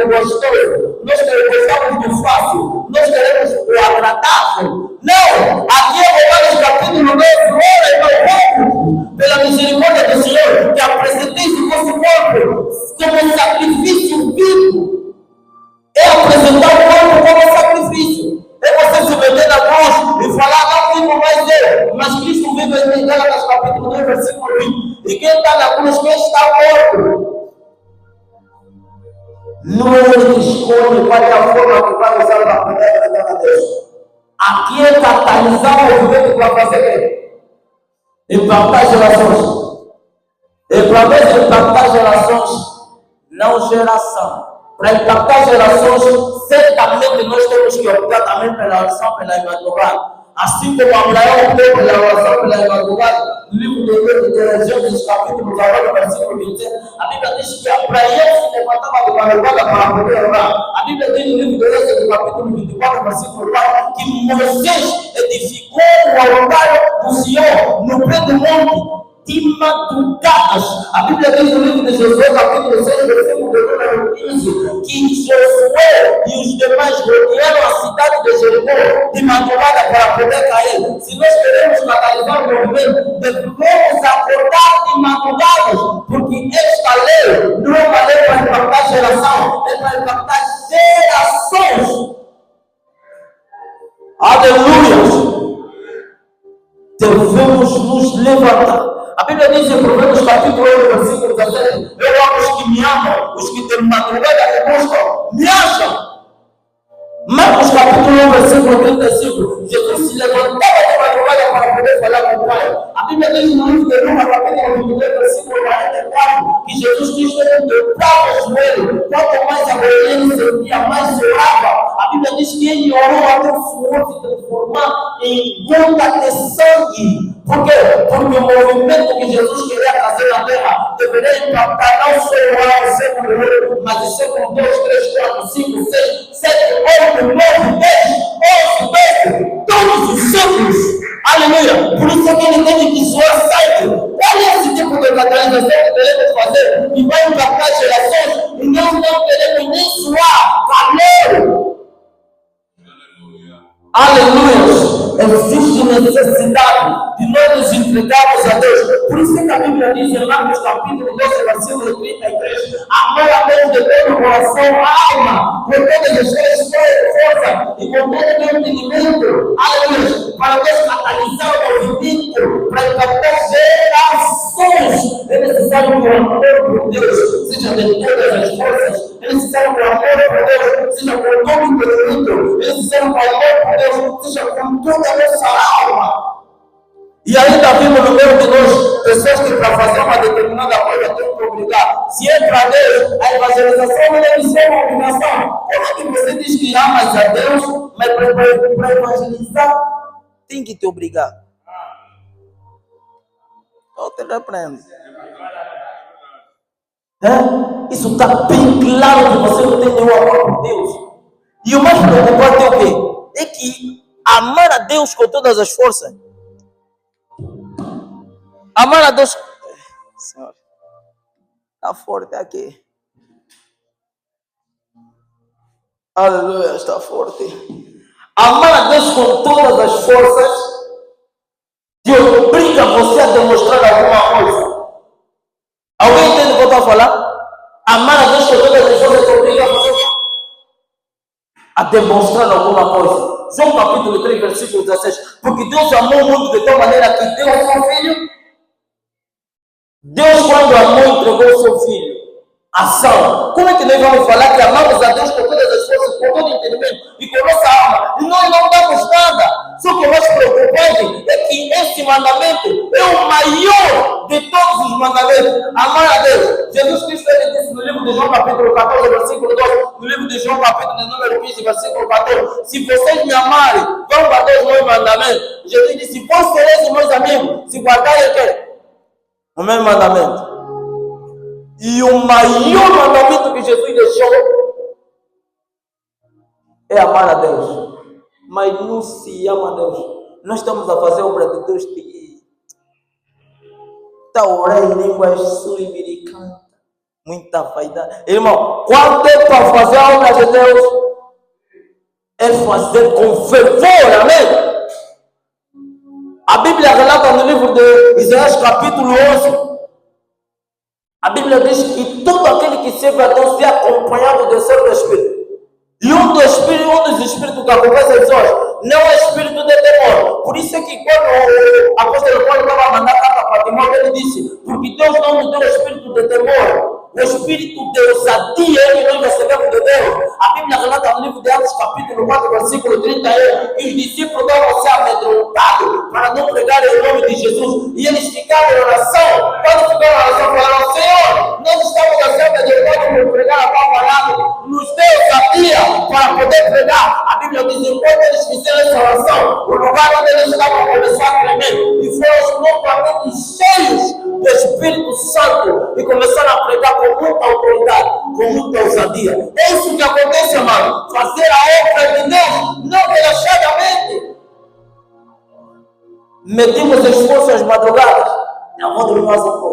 do gostoso, nós gostamos do fácil, nós queremos o agradável. Não! Aqui é Romanos capítulo 9, ora e não pela misericórdia do Senhor, que apresenteis o vosso corpo como sacrifício vivo. É apresentar o corpo como sacrifício. É você se meter na cruz e falar, não vivo mais eu, mas Cristo vive em mim. Gálatas capítulo 2, versículo 20. E quem está na cruz, quem está morto? Não é ele que escolhe qual é a forma que vai usar para poder agradar a Deus. Aqui é catalisar o movimento para fazer impactar gerações. E para ver impactar gerações, não geração. Para impactar gerações, certamente nós temos que optar também pela oração, pela madrugada. Assim como Abraão optou pela oração, pela madrugada, no livro de Gênesis, capítulo 40, versículo 20, a Bíblia diz que Abraão se levantava de madrugada para poder orar. A Bíblia diz no livro de Gênesis, capítulo 24, versículo 4, que Moisés edificou o altar do Senhor no pé do monte de madrugadas. A Bíblia diz no livro de Josué, capítulo 6, versículo 15, que Josué e os demais rodearam a cidade de Jericó de madrugada para poder cair. Se nós queremos catalisar o movimento, devemos acordar de madrugadas, porque esta lei não é uma lei para impactar geração, é para impactar gerações. Aleluia! Devemos nos levantar. A Bíblia diz em Provérbios capítulo 8, versículo 17: eu amo os que me amam, os que de madrugada me buscam, me acham. Marcos capítulo 1, versículo 35, Jesus se levantava de madrugada para poder falar com o Pai. A Bíblia diz no livro de Lucas capítulo 22, versículo 44, que Jesus Cristo dobrava o joelho. Quanto mais a ele sentia, mais orava. A Bíblia diz que ele orou até o suor se transformar em gota de sangue. Por quê? Porque o movimento que Jesus queria trazer na terra deveria impactar não só o século 1, mas o século 2, 3, 4, 5, 6, 7, 8, 9, 10, 11, 12, todos os séculos. Aleluia! Por isso que ele teve que soar sangue. Olha esse tipo de catalisação que queremos fazer, que vai impactar gerações, e nós não queremos nem suar calor. Aleluia! Existe necessidade de nós nos entregarmos a Deus. Por isso que a Bíblia diz em Marcos capítulo 12, versículo 33, amor a Deus de todo o coração, alma, com todas as suas forças e com todo o meu entendimento. Aleluia! Para Deus catalisar o movimento, para impactar gerações. É necessário que o amor por Deus seja de todas as forças. É necessário que o amor por Deus seja com todo o entendimento. É necessário que o amor por Deus seja com toda a nossa alma. E ainda vimos no meio de nós pessoas que para fazer uma determinada coisa têm que obrigar. Se é para Deus, a evangelização não deve ser uma obrigação. Como é que você diz que amas a Deus, mas para evangelizar tem que te obrigar? Eu te repreendo. Isso está bem claro que você não tem nenhum amor por Deus. E o mais preocupante é o quê? É que amar a Deus com todas as forças. Amar a Deus. Senhor, está forte aqui. Aleluia, está forte. Amar a Deus com todas as forças te obriga você a demonstrar alguma coisa. Alguém entende o que eu estou a falar? Amar a Deus com todas as forças te obriga você a demonstrar alguma coisa. João capítulo 3, versículo 16. Porque Deus amou o mundo de tal maneira que deu o seu filho. Deus, quando amou, entregou o seu filho. Ação. Como é que nós vamos falar que amamos a Deus com todas as forças, com todo o entendimento e com nossa alma? E nós não damos nada. Só que o mais preocupante é que esse mandamento é o maior de todos os mandamentos. Amar a Deus. Jesus Cristo ele disse no livro de João capítulo 14, versículo 12, no livro de João capítulo de número 15, versículo 14, se vocês me amarem, vão guardar os meus mandamentos. Jesus disse, vós sereis meus amigos, se guardarem o quê? O meu mandamento. E o maior mandamento que Jesus deixou é amar a Deus. Mas não se ama a Deus. Nós estamos a fazer a obra de Deus de está a orar em línguas sul-americanas. Muita vaidade. Irmão, quando é para fazer a obra de Deus, é fazer com fervor, amém? A Bíblia relata no livro de Isaías, capítulo 11. A Bíblia diz que todo aquele que serve a Deus é acompanhado do seu Espírito. E um dos espíritos que acompanha as pessoas não é espírito de temor. Por isso é que quando o apóstolo Paulo estava a mandar carta para Timóteo, ele disse: porque Deus não nos deu o espírito de temor, o espírito de ousadia que nós recebemos de Deus. A Bíblia relata no livro de Atos, capítulo 4, versículo 31, que os discípulos estavam se amedrontados para não pregar em nome de Jesus. E eles ficaram em oração. Quando ficaram em oração, falaram: Senhor, nós estamos achando de quando pregar a tua palavra, nos dê ousadia para poder pregar. A Bíblia diz: enquanto eles fizeram essa oração, o lugar onde eles estavam começando a tremer, e foram novamente cheios do Espírito Santo e começaram a pregar com muita autoridade, com muita ousadia. É isso que acontece, amado. Fazer a obra de Deus, não relaxadamente. Medimos esforços às madrugadas. Eu vou dormir mais um pouco.